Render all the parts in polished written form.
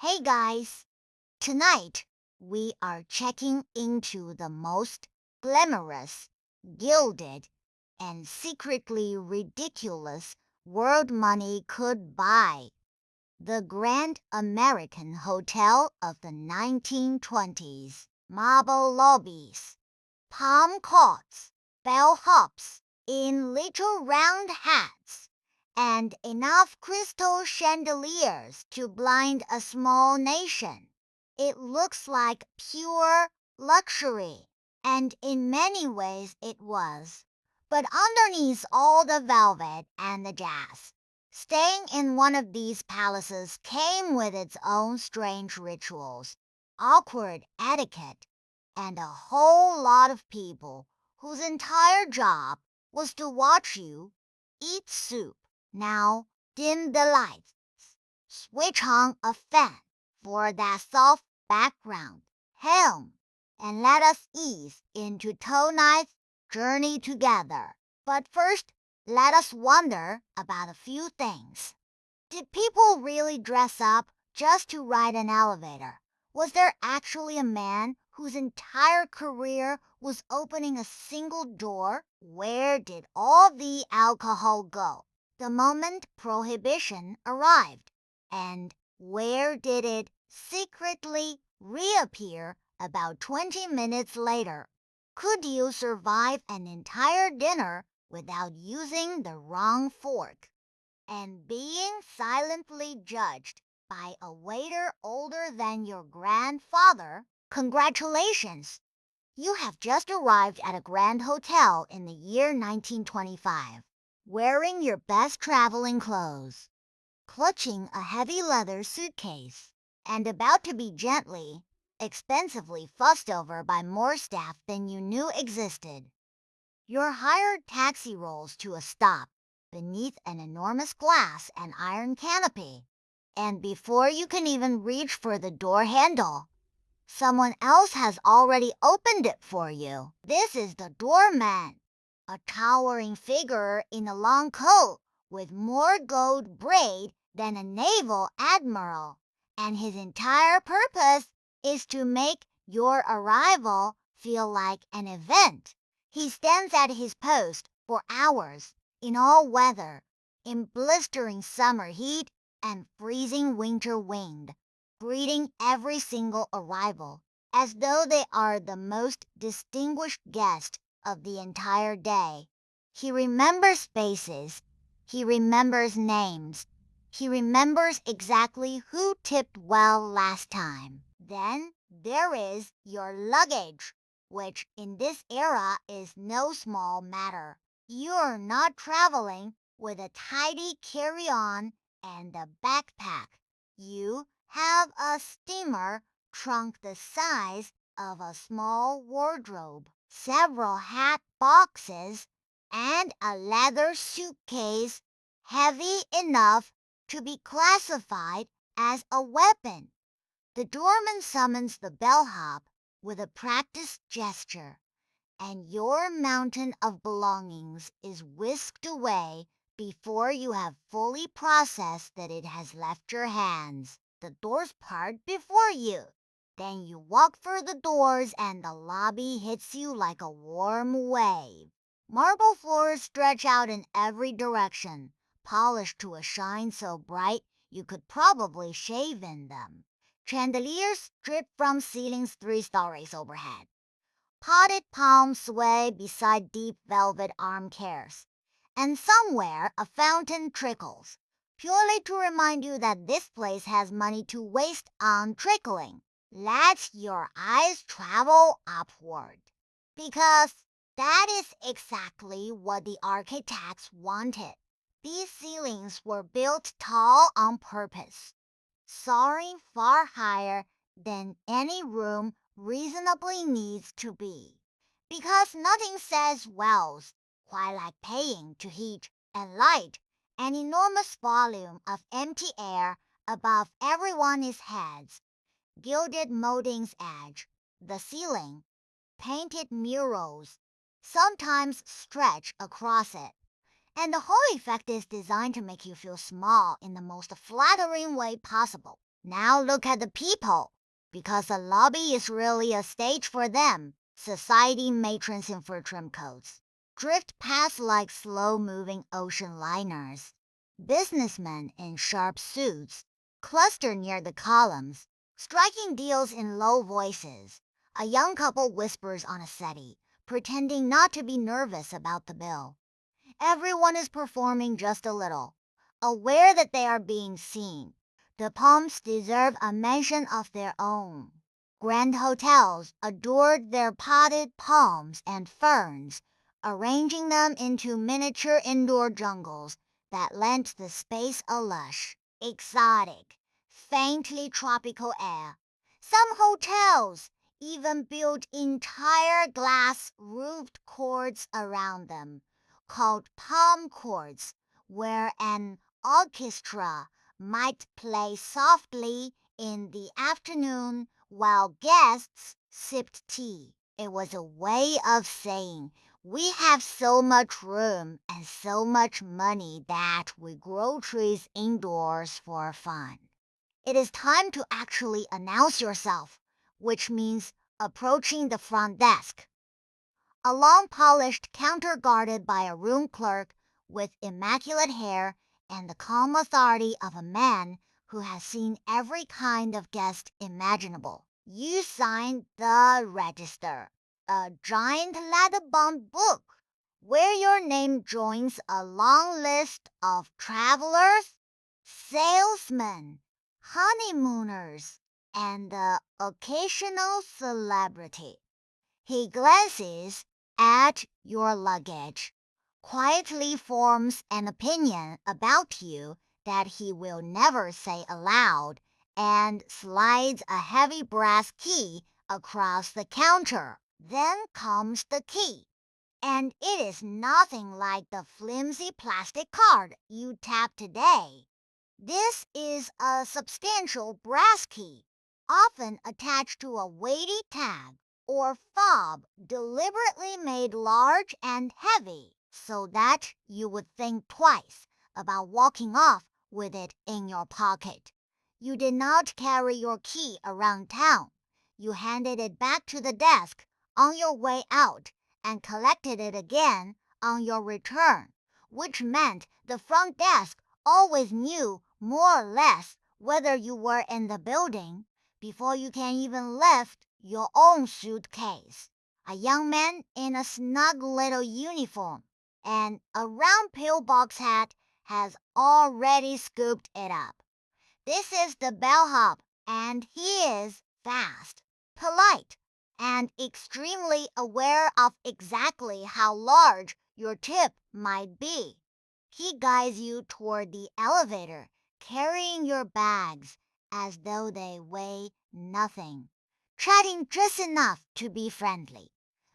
Hey guys, tonight we are checking into the most glamorous, gilded, and secretly ridiculous world money could buy. The Grand American Hotel of the 1920s. Marble lobbies, palm courts, bellhops in little round hats, and enough crystal chandeliers to blind a small nation. It looks like pure luxury, and in many ways it was. But underneath all the velvet and the jazz, staying in one of these palaces came with its own strange rituals, awkward etiquette, and a whole lot of people whose entire job was to watch you eat soup. Now dim the lights, switch on a fan for that soft background hum, and let us ease into tonight's journey together. But first, let us wonder about a few things. Did people really dress up just to ride an elevator? Was there actually a man whose entire career was opening a single door? Where did all the alcohol go the moment Prohibition arrived? And where did it secretly reappear about 20 minutes later? Could you survive an entire dinner without using the wrong fork and being silently judged by a waiter older than your grandfather? Congratulations! You have just arrived at a grand hotel in the year 1925, wearing your best traveling clothes, clutching a heavy leather suitcase, and about to be gently, expensively fussed over by more staff than you knew existed. Your hired taxi rolls to a stop beneath an enormous glass and iron canopy, and before you can even reach for the door handle, someone else has already opened it for you. This is the doorman, a towering figure in a long coat with more gold braid than a naval admiral, and his entire purpose is to make your arrival feel like an event. He stands at his post for hours in all weather, in blistering summer heat and freezing winter wind, greeting every single arrival as though they are the most distinguished guest of the entire day. He remembers faces, he remembers names, he remembers exactly who tipped well last time. Then there is your luggage, which in this era is no small matter. You're not traveling with a tidy carry-on and a backpack. You have a steamer trunk the size of a small wardrobe, several hat boxes, and a leather suitcase heavy enough to be classified as a weapon. The doorman summons the bellhop with a practiced gesture, and your mountain of belongings is whisked away before you have fully processed that it has left your hands. The doors part before you. Then you walk through the doors and the lobby hits you like a warm wave. Marble floors stretch out in every direction, polished to a shine so bright you could probably shave in them. Chandeliers drip from ceilings 3 stories overhead. Potted palms sway beside deep velvet armchairs, and somewhere a fountain trickles, purely to remind you that this place has money to waste on trickling. Let your eyes travel upward, because that is exactly what the architects wanted. These ceilings were built tall on purpose, soaring far higher than any room reasonably needs to be, because nothing says wells quite like paying to heat and light an enormous volume of empty air above everyone's heads. Gilded molding's edge, the ceiling, painted murals sometimes stretch across it, and the whole effect is designed to make you feel small in the most flattering way possible. Now look at the people. Because a lobby is really a stage for them, society matrons in fur trim coats drift past like slow-moving ocean liners. Businessmen in sharp suits cluster near the columns, striking deals in low voices. A young couple whispers on a settee, pretending not to be nervous about the bill. Everyone is performing just a little, aware that they are being seen. The palms deserve a mention of their own. Grand hotels adored their potted palms and ferns, arranging them into miniature indoor jungles that lent the space a lush, exotic, faintly tropical air. Some hotels even built entire glass-roofed courts around them, called palm courts, where an orchestra might play softly in the afternoon while guests sipped tea. It was a way of saying, we have so much room and so much money that we grow trees indoors for fun. It is time to actually announce yourself, which means approaching the front desk. A long polished counter guarded by a room clerk with immaculate hair and the calm authority of a man who has seen every kind of guest imaginable. You sign the register, a giant leather-bound book where your name joins a long list of travelers, salesmen, honeymooners, and the occasional celebrity. He glances at your luggage, quietly forms an opinion about you that he will never say aloud, and slides a heavy brass key across the counter. Then comes the key, and it is nothing like the flimsy plastic card you tap today. This is a substantial brass key, often attached to a weighty tag or fob deliberately made large and heavy so that you would think twice about walking off with it in your pocket. You did not carry your key around town. You handed it back to the desk on your way out and collected it again on your return, which meant the front desk always knew more or less whether you were in the building before you can even lift your own suitcase. A young man in a snug little uniform and a round pillbox hat has already scooped it up. This is the bellhop, and he is fast, polite, and extremely aware of exactly how large your tip might be. He guides you toward the elevator, carrying your bags as though they weigh nothing, chatting just enough to be friendly,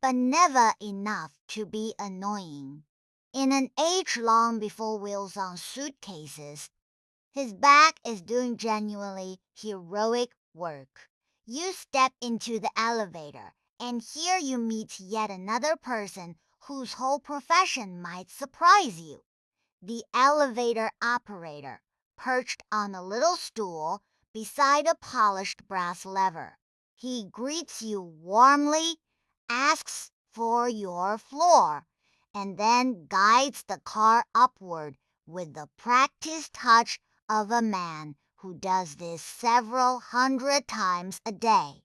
but never enough to be annoying. In an age long before wheels on suitcases, his back is doing genuinely heroic work. You step into the elevator, and here you meet yet another person whose whole profession might surprise you. The elevator operator, perched on a little stool beside a polished brass lever. He greets you warmly, asks for your floor, and then guides the car upward with the practiced touch of a man who does this several hundred times a day.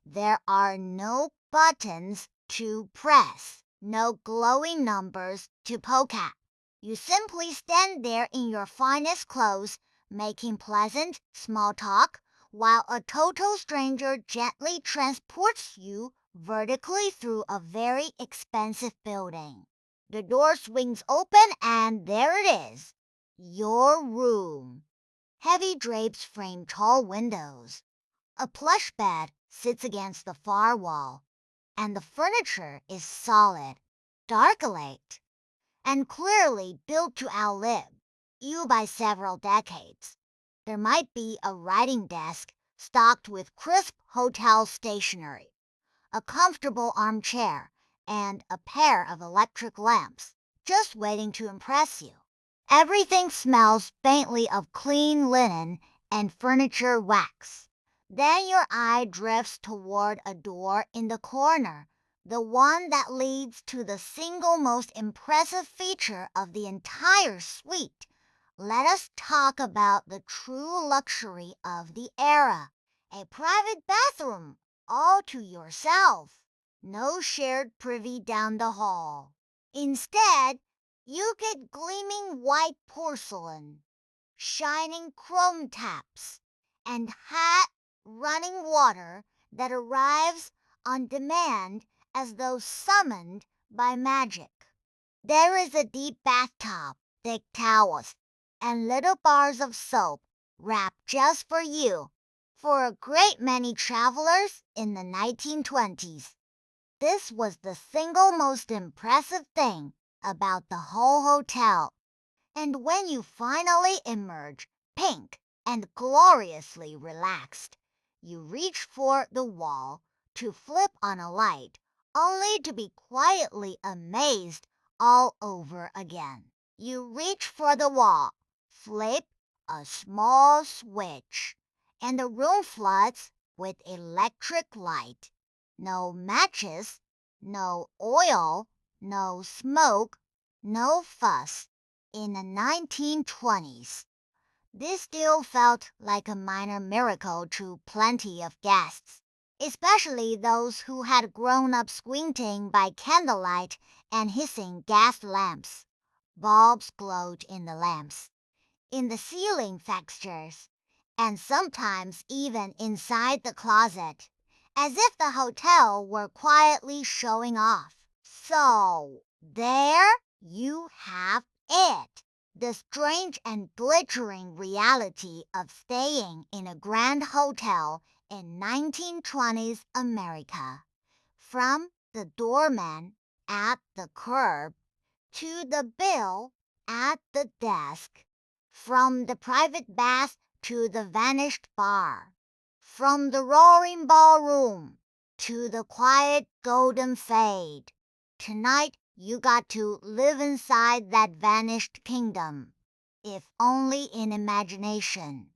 There are no buttons to press, no glowing numbers to poke at. You simply stand there in your finest clothes, making pleasant, small talk, while a total stranger gently transports you vertically through a very expensive building. The door swings open and there it is, your room. Heavy drapes frame tall windows. A plush bed sits against the far wall, and the furniture is solid, dark-late, and clearly built to outlive you by several decades. There might be a writing desk stocked with crisp hotel stationery, a comfortable armchair, and a pair of electric lamps, just waiting to impress you. Everything smells faintly of clean linen and furniture wax. Then your eye drifts toward a door in the corner, the one that leads to the single most impressive feature of the entire suite. Let us talk about the true luxury of the era. A private bathroom, all to yourself. No shared privy down the hall. Instead, you get gleaming white porcelain, shining chrome taps, and hot running water that arrives on demand as though summoned by magic. There is a deep bathtub, thick towels, and little bars of soap wrapped just for you. For a great many travelers in the 1920s, this was the single most impressive thing about the whole hotel. And when you finally emerge, pink and gloriously relaxed, you reach for the wall to flip on a light, only to be quietly amazed all over again. You reach for the wall, flip a small switch, and the room floods with electric light. No matches, no oil, no smoke, no fuss. In the 1920s, this still felt like a minor miracle to plenty of guests, especially those who had grown up squinting by candlelight and hissing gas lamps. Bulbs glowed in the lamps, in the ceiling fixtures, and sometimes even inside the closet, as if the hotel were quietly showing off. So, there you have it. The strange and glittering reality of staying in a grand hotel in 1920s America. From the doorman at the curb to the bill at the desk, from the private bath to the vanished bar, from the roaring ballroom to the quiet golden fade. Tonight you got to live inside that vanished kingdom, if only in imagination.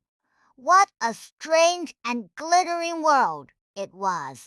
What a strange and glittering world it was!